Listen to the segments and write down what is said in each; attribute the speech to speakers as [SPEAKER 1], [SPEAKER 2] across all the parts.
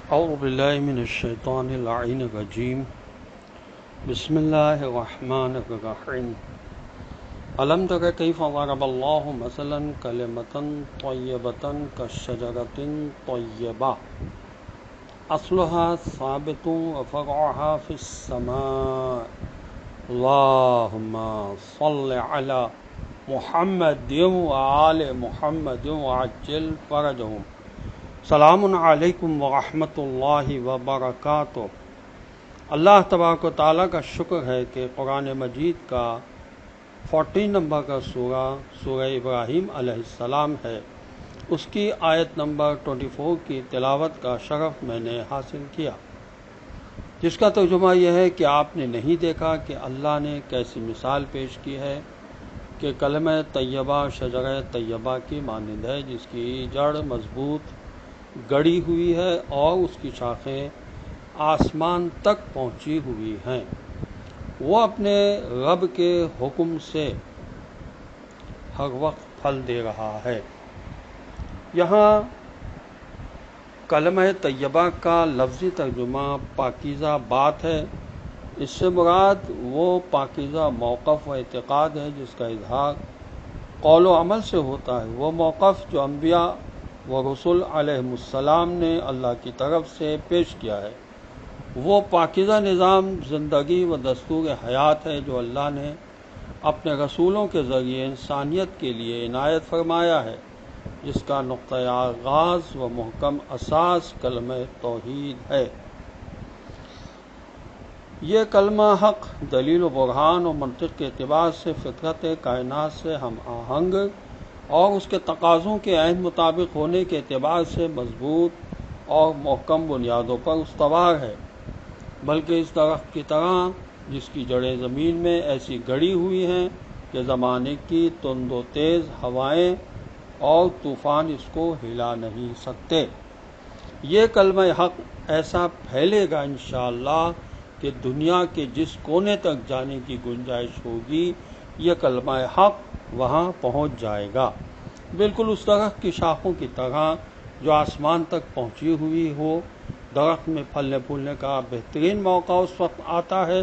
[SPEAKER 1] اعوذ باللہ من الشیطان اللعین الرجیم بسم اللہ الرحمن الرحیم الم تر کیف ضرب اللہ مثلا کلمۃ طیبۃ کشجرۃ طیبہ اصلها ثابت وفرعها فی السماء اللہم صل علی محمد وآل محمد وعجل فرجهم سلام علیکم ورحمۃ اللہ وبرکاتہ۔ اللہ تبارک و تعالیٰ کا شکر ہے کہ قرآن مجید کا 14 نمبر کا سورہ ابراہیم علیہ السلام ہے، اس کی آیت نمبر 24 کی تلاوت کا شرف میں نے حاصل کیا، جس کا ترجمہ یہ ہے کہ آپ نے نہیں دیکھا کہ اللہ نے کیسی مثال پیش کی ہے کہ کلمہ طیبہ شجرہ طیبہ کی مانند ہے، جس کی جڑ مضبوط گڑی ہوئی ہے اور اس کی شاخیں آسمان تک پہنچی ہوئی ہیں۔ وہ اپنے رب کے حکم سے ہر وقت پھل دے رہا ہے۔ یہاں کلمہ طیبہ کا لفظی ترجمہ پاکیزہ بات ہے۔ اس سے مراد وہ پاکیزہ موقف و اعتقاد ہے جس کا اظہار قول و عمل سے ہوتا ہے، وہ موقف جو انبیاء و رسول علیہ السلام نے اللہ کی طرف سے پیش کیا ہے، وہ پاکیزہ نظام زندگی و دستور حیات ہے جو اللہ نے اپنے رسولوں کے ذریعے انسانیت کے لیے عنایت فرمایا ہے، جس کا نقطۂ آغاز و محکم اساس کلمہ توحید ہے۔ یہ کلمہ حق دلیل و برہان و منطق کے اعتبار سے فطرت کائنات سے ہم آہنگ اور اس کے تقاضوں کے عین مطابق ہونے کے اعتبار سے مضبوط اور محکم بنیادوں پر استوار ہے، بلکہ اس درخت کی طرح جس کی جڑیں زمین میں ایسی گڑی ہوئی ہیں کہ زمانے کی تند و تیز ہوائیں اور طوفان اس کو ہلا نہیں سکتے۔ یہ کلمہ حق ایسا پھیلے گا انشاءاللہ کہ دنیا کے جس کونے تک جانے کی گنجائش ہوگی، یہ کلمہ حق وہاں پہنچ جائے گا، بالکل اس درخت کی شاخوں کی طرح جو آسمان تک پہنچی ہوئی ہو۔ درخت میں پھلنے پھولنے کا بہترین موقع اس وقت آتا ہے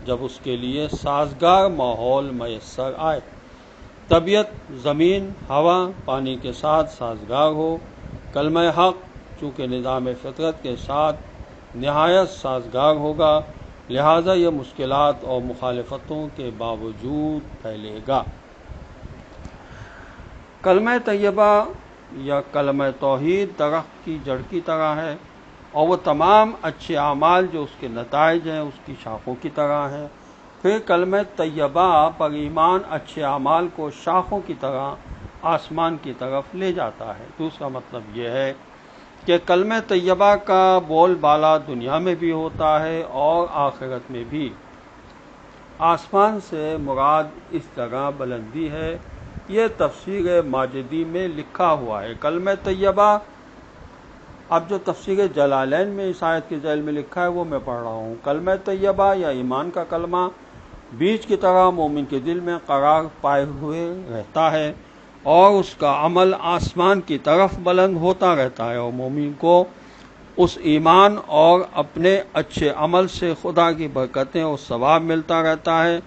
[SPEAKER 1] جب اس کے لیے سازگار ماحول میسر آئے، طبیعت زمین ہوا پانی کے ساتھ سازگار ہو۔ کلمہ حق چونکہ نظام فطرت کے ساتھ نہایت سازگار ہوگا، لہذا یہ مشکلات اور مخالفتوں کے باوجود پھیلے گا۔ کلمہ طیبہ یا کلمہ توحید درخت کی جڑ کی طرح ہے، اور وہ تمام اچھے اعمال جو اس کے نتائج ہیں اس کی شاخوں کی طرح ہے۔ پھر کلمہ طیبہ پر ایمان اچھے اعمال کو شاخوں کی طرح آسمان کی طرف لے جاتا ہے۔ دوسرا مطلب یہ ہے کہ کلمہ طیبہ کا بول بالا دنیا میں بھی ہوتا ہے اور آخرت میں بھی۔ آسمان سے مراد اس جگہ بلندی ہے، یہ تفسیر ماجدی میں لکھا ہوا ہے۔ کلمہ طیبہ، اب جو تفسیر جلالین میں اس آیت کے ذیل میں لکھا ہے وہ میں پڑھ رہا ہوں۔ کلمہ طیبہ یا ایمان کا کلمہ بیج کی طرح مومن کے دل میں قرار پائے ہوئے رہتا ہے اور اس کا عمل آسمان کی طرف بلند ہوتا رہتا ہے، اور مومن کو اس ایمان اور اپنے اچھے عمل سے خدا کی برکتیں اور ثواب ملتا رہتا ہے،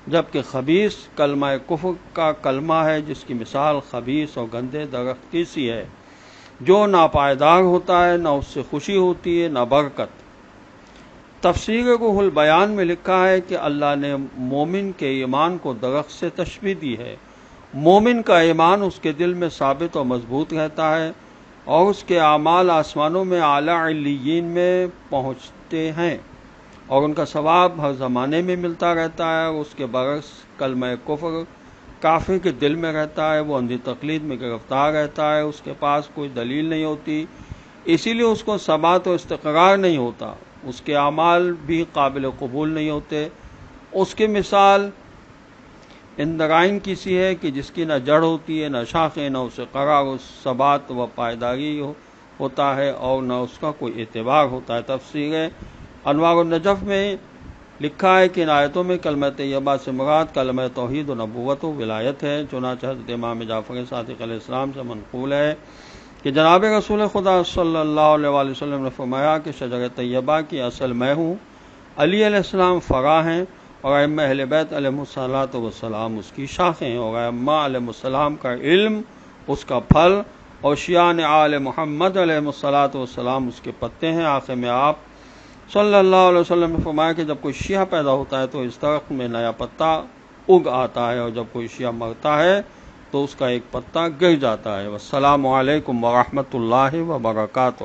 [SPEAKER 1] جبکہ خبیث کلمہ کفر کا کلمہ ہے جس کی مثال خبیث اور گندے درخت کی سی ہے، جو ناپائیدار ہوتا ہے، نہ اس سے خوشی ہوتی ہے نہ برکت۔ تفسیر روح البیان میں لکھا ہے کہ اللہ نے مومن کے ایمان کو درخت سے تشبیہ دی ہے۔ مومن کا ایمان اس کے دل میں ثابت اور مضبوط رہتا ہے اور اس کے اعمال آسمانوں میں اعلیٰ علیین میں پہنچتے ہیں اور ان کا ثواب ہر زمانے میں ملتا رہتا ہے۔ اور اس کے برعکس کلمہ کفر کافر کے دل میں رہتا ہے، وہ اندھی تقلید میں گرفتار رہتا ہے، اس کے پاس کوئی دلیل نہیں ہوتی، اسی لیے اس کو ثبات و استقرار نہیں ہوتا، اس کے اعمال بھی قابل قبول نہیں ہوتے۔ اس کی مثال اندرائن کی سی ہے کہ جس کی نہ جڑ ہوتی ہے نہ شاخیں، نہ اسے قرار و ثبات و پائیداری ہوتا ہے اور نہ اس کا کوئی اعتبار ہوتا ہے۔ تفسیر انوار النجف میں لکھا ہے کہ ان آیتوں میں کلمہ طیبہ سے مراد کلمہ توحید و نبوت و ولایت ہے، چنانچہ حضرت امام جعفر صادق علیہ السلام سے منقول ہے کہ جناب رسول خدا صلی اللہ علیہ وآلہ وسلم نے فرمایا کہ شجر طیبہ کی اصل میں ہوں، علی علیہ السلام فرع ہیں، اور ائمہ اہل بیت علیہ الصلوۃ والسلام اس کی شاخیں ہیں، اور ائمہ علیہ السلام کا علم اس کا پھل، اور شیعان آل محمد علیہ الصلوۃ والسلام اس کے پتے ہیں۔ آخر میں آپ صلی اللہ علیہ وسلم نے فرمایا کہ جب کوئی شیعہ پیدا ہوتا ہے تو اس درخت میں نیا پتا اگ آتا ہے، اور جب کوئی شیعہ مرتا ہے تو اس کا ایک پتا گر جاتا ہے۔ والسلام علیکم ورحمۃ اللہ وبرکاتہ۔